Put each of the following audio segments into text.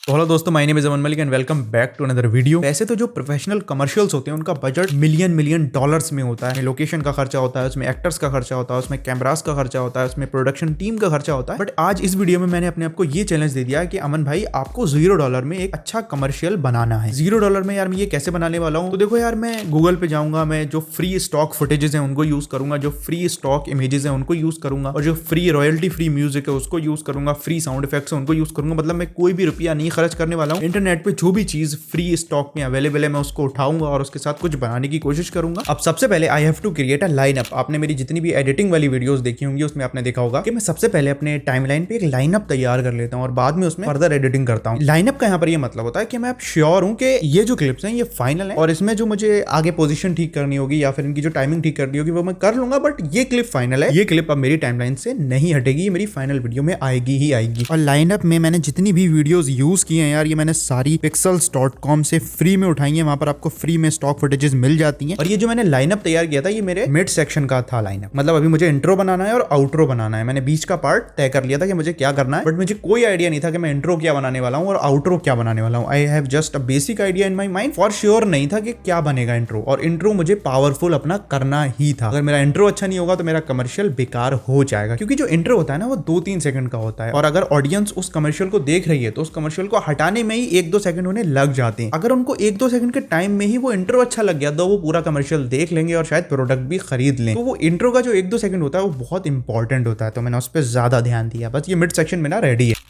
तो हेलो दोस्तों, my name is Aman Malik and welcome back to another video. वैसे तो जो प्रोफेशनल कमर्शियल्स होते हैं उनका बजट मिलियन डॉलर्स में होता है। लोकेशन का खर्चा होता है, उसमें एक्टर्स का खर्चा होता है, उसमें कैमरास का खर्चा होता है, उसमें प्रोडक्शन टीम का खर्चा होता है। बट आज इस वीडियो में मैंने अपने आपको ये चैलेंज दे दिया है कि अमन भाई आपको $0 में एक अच्छा कमर्शियल बनाना है। $0 में यार मैं ये कैसे बनाने वाला हूँ? तो देखो यार, मैं गूगल पे जाऊंगा, मैं जो फ्री स्टॉक फुटेजेस है उनको यूज करूंगा, जो फ्री स्टॉक इमेजेस है उनको यूज करूंगा, और जो फ्री रॉयल्टी फ्री म्यूजिक है उसको यूज करूंगा, फ्री साउंड इफेक्ट्स है उनको यूज करूंगा। मतलब मैं कोई भी रुपया नहीं खर्च करने वाला हूँ। इंटरनेट पे जो भी चीज फ्री स्टॉक में अवेलेबल है मैं उसको उठाऊंगा और उसके साथ कुछ बनाने की कोशिश करूंगा। अब सबसे पहले I have to create a lineup. आपने मेरी जितनी भी एडिटिंग वाली वीडियोस देखी होंगी उसमें आपने देखा होगा कि मैं सबसे पहले अपने टाइमलाइन पे एक लाइनअप तैयार कर लेता हूं और बाद में उसमें फर्दर एडिटिंग करता हूं। लाइनअप का यहां पर ये मतलब होता है कि मैं अब श्योर हूं कि ये जो क्लिप्स हैं ये फाइनल है और इसमें जो मुझे आगे पोजीशन ठीक करनी होगी या फिर इनकी जो टाइमिंग ठीक करनी होगी वो मैं कर लूंगा। बट ये क्लिप फाइनल है, ये क्लिप अब मेरी टाइमलाइन से नहीं हटेगी, मेरी फाइनल वीडियो में आएगी ही आएगी। और लाइनअप में मैंने जितनी भी वीडियोस यूज की हैं यार, ये मैंने सारी pixels.com से फ्री में उठाई है। वहां पर आपको फ्री में स्टॉक फुटेजेस मिल जाती हैं। और ये जो मैंने लाइनअप तैयार किया था ये मेरे मिड सेक्शन का था लाइनअप। मतलब अभी मुझे इंट्रो बनाना है और आउट्रो बनाना है। मैंने बीच का पार्ट तय कर लिया था कि मुझे क्या करना है, बट मुझे कोई आइडिया नहीं था कि मैं इंट्रो क्या बनाने वाला हूँ और आउट्रो क्या बनाने वाला हूँ। I have just a basic idea in my mind. For sure नहीं था कि क्या बनेगा इंट्रो, और इंट्रो मुझे पावरफुल अपना करना ही था। अगर मेरा इंट्रो अच्छा नहीं होगा तो मेरा कमर्शियल बेकार हो जाएगा, क्योंकि जो इंट्रो होता है ना वो 2-3 सेकंड का होता है, और अगर ऑडियंस उस कमर्शियल को देख रही है तो उस कमर्शियल को हटाने में ही 1-2 सेकंड उन्हें लग जाते हैं। अगर उनको 1-2 सेकंड के टाइम में ही वो इंट्रो अच्छा लग गया तो वो पूरा कमर्शियल देख लेंगे और शायद प्रोडक्ट भी खरीद लें। तो वो इंट्रो का जो 1-2 सेकंड होता है वो बहुत इंपॉर्टेंट होता है, तो मैंने उस पर ज्यादा ध्यान दिया। बस ये मिड सेक्शन में ना रेडी है।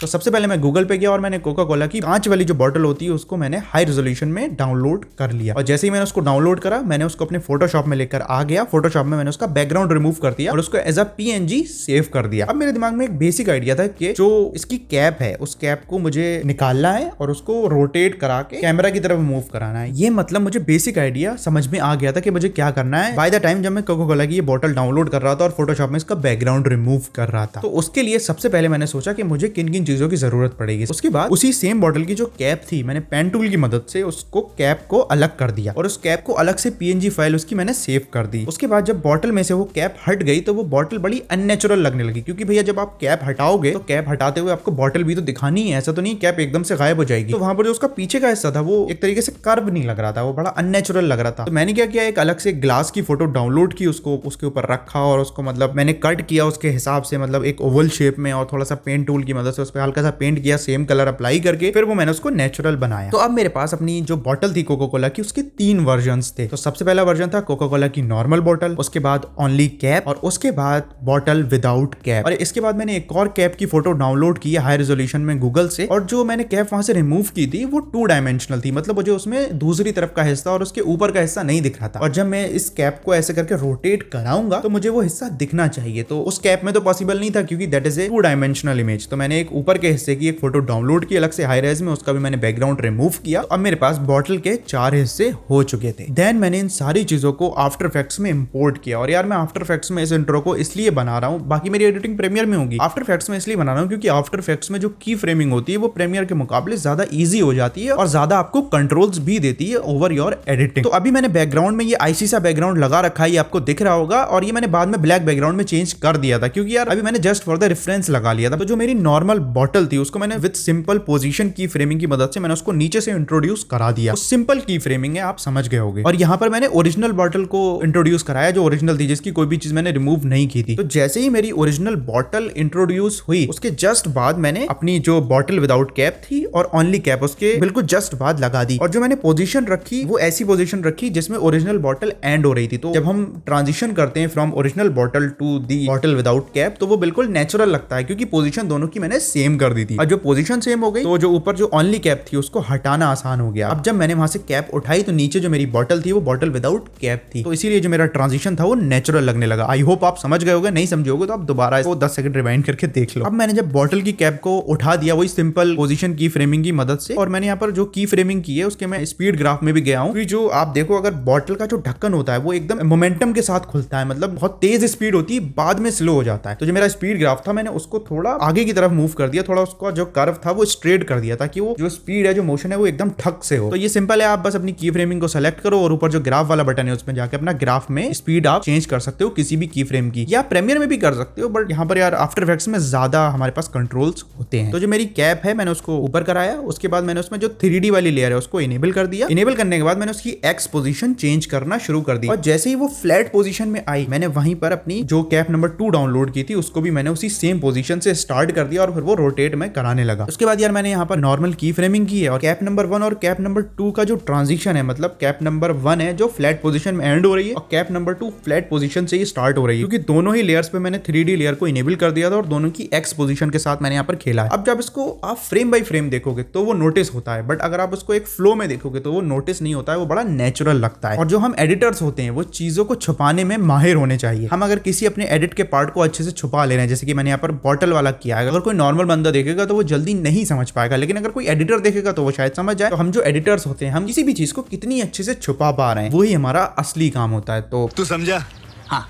तो सबसे पहले मैं गूगल पे गया और मैंने कोका कोला की 5 वाली जो बॉटल होती है उसको मैंने हाई रेजोल्यूशन में डाउनलोड कर लिया। और जैसे ही मैंने उसको डाउनलोड करा मैंने उसको अपने फोटोशॉप में लेकर आ गया। फोटोशॉप में मैंने उसका बैकग्राउंड रिमूव कर दिया और उसको एज अ PNG सेव कर दिया। अब मेरे दिमाग में एक बेसिक आइडिया था कि जो इसकी कैप है उस कैप को मुझे निकालना है और उसको रोटेट करा के कैमरा की तरफ मूव कराना है। ये मतलब मुझे बेसिक आइडिया समझ में आ गया था कि मुझे क्या करना है। बाय द टाइम जब मैं कोका कोला की ये बॉटल डाउनलोड कर रहा था और फोटोशॉप में इसका बैकग्राउंड रिमूव कर रहा था, तो उसके लिए सबसे पहले मैंने सोचा कि मुझे किन किन चीजों की जरूरत पड़ेगी। उसके बाद उसी सेम बॉटल की जो कैप थी मैंने पेन टूल की मदद से उसको कैप को अलग कर दिया और उस कैप को अलग से PNG फाइल उसकी मैंने सेव कर दी। उसके बाद जब बॉटल में से वो कैप हट गई तो वो बॉटल बड़ी अननेचुरल लगने लगी, क्योंकि भैया जब आप कैप हटाओगे तो कैप हटाते हुए आपको बॉटल भी तो दिखानी है, ऐसा तो नहीं कैप एकदम से गायब हो जाएगी। तो वहां पर जो उसका पीछे का हिस्सा था वो एक तरीके से कर्व नहीं लग रहा था, वो बड़ा अननेचुरल लग रहा था। तो मैंने क्या किया, एक अलग से ग्लास की फोटो डाउनलोड की, उसको उसके ऊपर रखा और उसको मतलब मैंने कट किया उसके हिसाब से, मतलब एक ओवल शेप में, और थोड़ा सा पेंट टूल की मदद से उस पर हल्का सा पेंट किया, सेम कलर अप्लाई करके फिर वो मैंने उसको नेचुरल बनाया। तो अब मेरे पास अपनी जो बॉटल थी कोका कोला की उसके 3 वर्जन्स थे। तो सबसे पहला वर्जन था कोका कोला की नॉर्मल बॉटल, उसके बाद ओनली कैप, और उसके बाद बॉटल विदाउट कैप। और इसके बाद मैंने एक और कैप की फोटो डाउनलोड की है हाई रेजोल्यूशन में गूगल से, और जो मैंने कैप वहां से रिमूव की थी वो 2 डायमेंशनल थी, मतलब मुझे उसमें दूसरी तरफ का हिस्सा और उसके ऊपर का हिस्सा नहीं दिख रहा था। और जब मैं इस कैप को ऐसे करके रोटेट कराऊंगा तो मुझे वो हिस्सा दिखना चाहिए। तो उस कैप में तो पॉसिबल नहीं था क्योंकि that is a 2 dimensional image. तो मैंने एक ऊपर के हिस्से की एक फोटो डाउनलोड की अलग से हाई रेज में, उसका भी मैंने बैकग्राउंड रिमूव किया। अब मेरे पास बॉटल के 4 हिस्से हो चुके थे। देन मैंने इन सारी चीजों को आफ्टर इफेक्ट्स में इंपोर्ट किया। और यार मैं आफ्टर इफेक्ट्स में इस इंट्रो को इसलिए बना रहा हूँ, बाकी मेरी एडिटिंग प्रीमियर में होगी, आफ्टर इफेक्ट्स में इसलिए बना रहा हूँ क्योंकि आफ्टर इफेक्ट्स में जो की फ्रेमिंग होती है वो प्रीमियर के मुकाबले ज्यादा ईजी हो जाती है और ज्यादा आपको कंट्रोल्स भी देती है ओवर योर एडिटिंग। तो अभी मैंने बैकग्राउंड में ये आईसी सा बैकग्राउंड लगा रखा है, ये आपको दिख रहा होगा, और ये मैंने बाद में ब्लैक बैकग्राउंड में चेंज कर दिया था क्योंकि यार अभी मैंने जस्ट फॉर द रेफरेंस लगा लिया था। तो जो मेरी नॉर्मल बॉटल थी उसको मैंने विद सिंपल पोजीशन की फ्रेमिंग की मदद से मैंने उसको नीचे से इंट्रोड्यूस करा दिया। सिंपल की फ्रेमिंग है, आप समझ गए होंगे। और यहाँ पर मैंने ओरिजिनल बॉटल को इंट्रोड्यूस कराया जो ओरिजिनल थी, जिसकी कोई भी चीज मैंने रिमूव नहीं की थी। तो जैसे ही मेरी ओरिजिनल बॉटल इंट्रोड्यूस हुई उसके जस्ट बाद मैंने अपनी जो बॉटल विदाउट कैप थी और ओनली कैप उसके बिल्कुल जस्ट बाद लगा दी। और जो मैंने पोजीशन रखी वो ऐसी पोजीशन रखी जिसमें ओरिजिनल बॉटल एंड हो रही थी। तो जब हम ट्रांजिशन करते हैं from original bottle to the bottle without cap तो वो बिल्कुल नेचुरल लगता है क्योंकि पोजीशन दोनों की मैंने सेम कर दी थी। और जो पोजीशन सेम हो गई तो जो ऊपर जो ओनली कैप थी उसको हटाना आसान हो गया। अब जब मैंने वहां से कैप उठाई तो नीचे जो मेरी बॉटल थी वो बॉटल विदाउट कैप थी, तो इसीलिए जो मेरा ट्रांजिशन था वो नेचुरल लगने लगा। आई होप आप समझ गए होगे, नहीं समझे होगे तो आप दोबारा इसको 10 सेकंड रिवाइंड करके देख लो। अब मैंने जब बॉटल की कैप को उठा दिया वही सिंपल पोजीशन की फ्रेमिंग की मदद से, और मैंने यहाँ पर जो की फ्रेमिंग की है उसके मैं स्पीड ग्राफ में भी गया हूँ। जो आप देखो अगर बॉटल का जो ढक्कन होता है वो एकदम मोमेंटम के साथ खुलता है, मतलब बहुत तेज स्पीड होती है बाद में स्लो हो जाता है। तो जो मेरा स्पीड ग्राफ था मैंने उसको थोड़ा आगे की तरफ मूव कर दिया, थोड़ा उसका जो कर्व था वो स्ट्रेट कर दिया ताकि वो जो स्पीड है, जो मोशन है वो एकदम ठक से हो। तो ये सिंपल है, आप बस अपनी की फ्रेमिंग को सेलेक्ट करो और ऊपर जो ग्राफ वाला बटन है उसमें जाके अपना ग्राफ में स्पीड आप चेंज कर सकते हो किसी भी की फ्रेम की, या प्रीमियर में भी कर सकते हो, बट यहाँ पर यार आफ्टर इफेक्ट्स में ज्यादा हमारे पास कंट्रोल्स होते हैं। तो जो मेरी कैप है मैंने उसको ऊपर कराया, उसके बाद मैंने उसमें जो 3D वाली लेयर है उसको इनेबल कर दिया। इनेबल करने के बाद मैंने उसकी एक्स पोजीशन चेंज करना शुरू कर दी और जैसे ही वो फ्लैट पोजीशन में आई मैंने वहीं पर अपनी जो कैप नंबर 2 डाउनलोड की थी उसको भी मैंने उसी सेम पोजीशन से स्टार्ट कर दिया और फिर वो रोटेट में कराने लगा। उसके बाद यार मैंने यहाँ पर नॉर्मल की फ्रेमिंग की है और कैप नंबर 1 और कैप नंबर 2 का जो ट्रांजिशन है, मतलब कैप नंबर 1 है जो फ्लैट पोजीशन में एंड हो रही है और कैप नंबर 2 फ्लैट पोजीशन से ही स्टार्ट हो रही है, क्योंकि दोनों ही लेयर्स पे मैंने 3D लेयर को इनेबल कर दिया था और दोनों की एक्स पोजीशन के साथ मैंने यहाँ पर खेला है। अब जब इसको आप फ्रेम बाय फ्रेम देखोगे तो वो नोटिस होता है, बट अगर आप उसको एक फ्लो में देखोगे तो वो नोटिस नहीं होता है, वो बड़ा नेचुरल लगता है। और जो हम एडिटर्स होते हैं वो चीजों को छुपाने में माहिर होने चाहिए। हम अगर किसी अपने एडिट के पार्ट को अच्छे से छुपा ले रहे हैं, जैसे कि मैंने यहाँ पर बॉटल वाला किया है, अगर कोई नॉर्मल बंदा देखेगा तो वो जल्दी नहीं समझ पाएगा, लेकिन अगर कोई एडिटर देखेगा तो वो शायद समझ जाए। तो हम जो एडिटर्स होते हैं हम किसी भी चीज को कितनी अच्छे से छुपा पा रहे हैं वही हमारा असली काम होता है। तो तू समझा? हाँ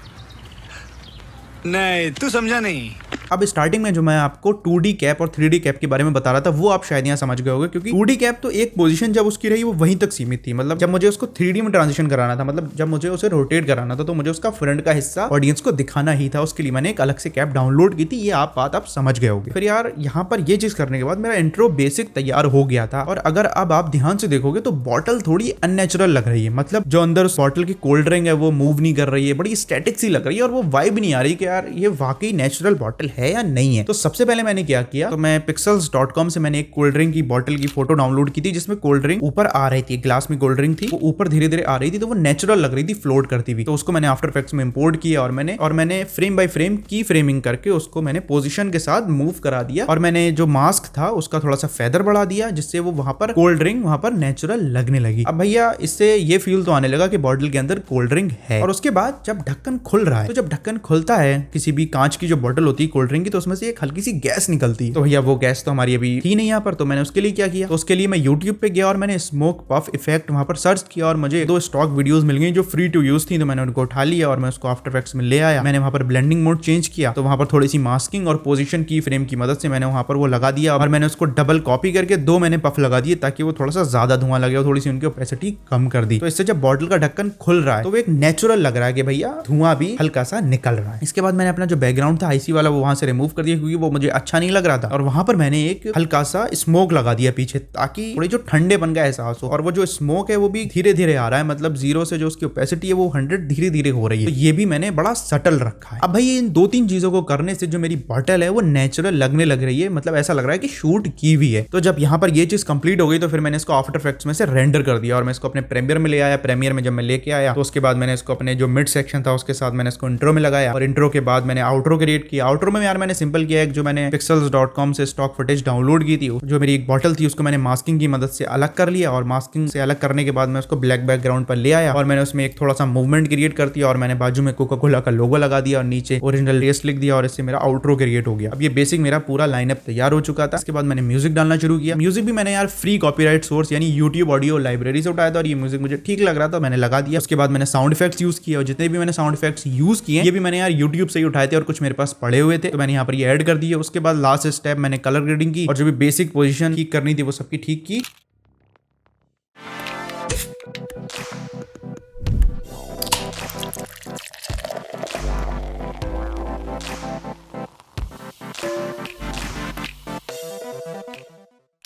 नहीं, तू समझा नहीं। अब स्टार्टिंग में जो मैं आपको 2D कैप और 3D कैप के बारे में बता रहा था वो आप शायद यहाँ समझ गए होंगे, क्योंकि 2D कैप तो एक पोजीशन जब उसकी रही वो वहीं तक सीमित थी। मतलब जब मुझे उसको 3D में ट्रांजिशन कराना था, मतलब जब मुझे उसे रोटेट कराना था तो मुझे उसका फ्रंट का हिस्सा ऑडियंस को दिखाना ही था, उसके लिए मैंने एक अलग से कैप डाउनलोड की थी। ये बात आप समझ गए होंगे। फिर यार यहाँ पर ये चीज करने के बाद मेरा इंट्रो बेसिक तैयार हो गया था और अगर अब आप ध्यान से देखोगे तो बॉटल थोड़ी अननेचुरल लग रही है। मतलब जो अंदर उस बॉटल की कोल्ड ड्रिंक है वो मूव नहीं कर रही है, बड़ी स्टैटिक सी लग रही है और वो वाइब नहीं आ रही कि यार ये वाकई नेचुरल बॉटल है या नहीं है। तो सबसे पहले मैंने क्या किया, तो मैं pixels.com से मैंने एक कोल्ड ड्रिंक की बॉटल की फोटो डाउनलोड की थी जिसमें कोल्ड ड्रिंक ऊपर आ रही थी, ग्लास में कोल्ड ड्रिंक थी, वो ऊपर धीरे धीरे आ रही थी तो वो नेचुरल लग रही थी, फ्लोट करती हुई। तो उसको मैंने आफ्टर इफेक्ट्स में इंपोर्ट किया और मैंने फ्रेम बाय फ्रेम की फ्रेमिंग करके उसको मैंने पोजीशन के साथ मूव करा दिया और मैंने जो मास्क था उसका थोड़ा सा फेदर बढ़ा दिया जिससे वो वहां पर कोल्ड ड्रिंक वहां पर नेचुरल लगने लगी। अब भैया इससे ये फील तो आने लगा कि बॉटल के अंदर कोल्ड ड्रिंक है। और उसके बाद जब ढक्कन खुल रहा है, तो जब ढक्कन खुलता है किसी भी कांच की जो बॉटल होती है कोल्ड ड्रिंक की, तो उसमें से एक हल्की सी गैस निकलती है। तो भैया वो गैस तो हमारी अभी थी नहीं यहाँ पर, तो मैंने उसके लिए क्या किया, तो उसके लिए मैं YouTube पे गया और मैंने स्मोक पफ इफेक्ट वहां पर सर्च किया और मुझे 2 स्टॉक वीडियोस मिल गई जो फ्री टू यूज थी। तो मैंने उनको उठा लिया और मैं उसको आफ्टर इफेक्ट्स में ले आया। मैंने वहां पर ब्लेंडिंग मोड चेंज किया, तो वहां पर थोड़ी सी मास्किंग और पोजीशन की फ्रेम की मदद से मैंने वहां पर वो लगा दिया और मैंने उसको डबल कॉपी करके 2 मैंने पफ लगा दिए ताकि वो थोड़ा सा ज्यादा धुआं लगे और थोड़ी सी उनकी ओपेसिटी कम कर दी। तो इससे जब बॉटल का ढक्कन खुल रहा है तो वो एक नेचुरल लग रहा है कि भैया धुआं भी हल्का सा निकल रहा है। इसके बाद मैंने अपना जो बैकग्राउंड था आईसी वाला वो वहां से रिमूव कर दिया क्योंकि वो मुझे अच्छा नहीं लग रहा था और वहां पर मैंने एक हल्का सा स्मोक लगा दिया पीछे ताकि थोड़ी जो ठंडेपन का एहसास हो। और वो जो स्मोक है वो भी धीरे धीरे आ रहा है, मतलब 0 से जो उसकी ओपेसिटी है वो 100 धीरे धीरे हो रही है। तो ये भी मैंने बड़ा सटल रखा है। अब भाई इन 2-3 चीजों को करने से जो मेरी बॉटल है वो नेचुरल लगने लग रही है, मतलब ऐसा लग रहा है कि शूट की हुई है। तो जब यहाँ पर ये चीज कंप्लीट हो गई तो फिर मैंने इसको आफ्टर इफेक्ट्स में से रेंडर कर दिया और मैं इसको अपने प्रीमियर में ले आया। प्रीमियर में जब मैं लेके आया तो उसके बाद मैंने इसको अपने जो मिड सेक्शन था उसके साथ मैंने इसको इंट्रो में लगाया और इंट्रो के बाद मैंने आउट्रो क्रिएट किया। आउट्रो में यार मैंने सिंपल किया जो मैंने pixels.com से स्टॉक फुटेज डाउनलोड की थी, जो मेरी एक बॉटल थी उसको मैंने मास्किंग की मदद से अलग कर लिया और मास्किंग से अलग करने के बाद मैं उसको ब्लैक बैकग्राउंड पर ले आया और मैंने उसमें एक थोड़ा सा मूवमेंट क्रिएट कर दिया और मैंने बाजू में कोका कोला का लोगो लगा दिया और नीचे ओरिजिनल टेस्ट लिख दिया और इससे मेरा आउट्रो क्रिएट हो गया। अब ये बेसिक मेरा पूरा लाइनअप तैयार हो चुका था। इसके बाद मैंने म्यूजिक डालना शुरू किया। म्यूजिक भी मैंने यार फ्री कॉपीराइट सोर्स यानी यूट्यूब ऑडियो लाइब्रेरी से उठाया था और ये म्यूजिक मुझे ठीक लग रहा था, मैंने लगा दिया। उसके बाद मैंने साउंड इफेक्ट्स यूज किए और जितने भी मैंने साउंड इफेक्ट्स यूज किए ये भी मैंने यार यूट्यूब से ही उठाए थे और कुछ मेरे पास पड़े हुए थे तो मैंने यहाँ पर ये ऐड कर दिए। उसके बाद लास्ट स्टेप मैंने कलर ग्रेडिंग की और जो भी बेसिक पोजीशन ठीक करनी थी वो सबकी ठीक की।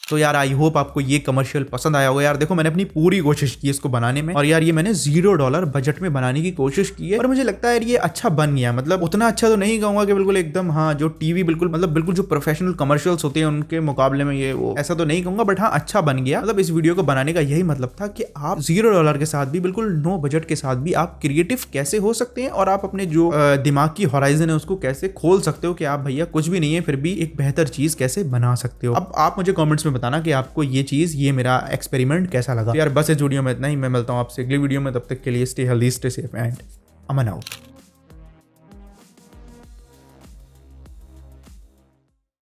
तो यार आई होप आपको ये कमर्शियल पसंद आया होगा। यार देखो मैंने अपनी पूरी कोशिश की इसको बनाने में और यार ये मैंने $0 बजट में बनाने की कोशिश की है और मुझे लगता है यार ये अच्छा बन गया। मतलब उतना अच्छा तो नहीं कहूंगा कि बिल्कुल एकदम हाँ जो टीवी बिल्कुल मतलब बिल्कुल जो प्रोफेशनल कमर्शियल्स होते हैं उनके मुकाबले में ये वो ऐसा तो नहीं कहूंगा, बट हाँ अच्छा बन गया। मतलब इस वीडियो को बनाने का यही मतलब था कि आप $0 के साथ भी बिल्कुल नो बजट के साथ भी आप क्रिएटिव कैसे हो सकते हैं और आप अपने जो दिमाग की हॉराइजन है उसको कैसे खोल सकते हो कि आप भैया कुछ भी नहीं है फिर भी एक बेहतर चीज कैसे बना सकते हो। अब आप मुझे कमेंट्स में बताना कि आपको ये चीज ये मेरा एक्सपेरिमेंट कैसा लगा। तो यार बस इस वीडियो में इतना ही, मैं मिलता हूँ आपसे अगली वीडियो में, तब तक के लिए stay healthy stay safe and Aman out.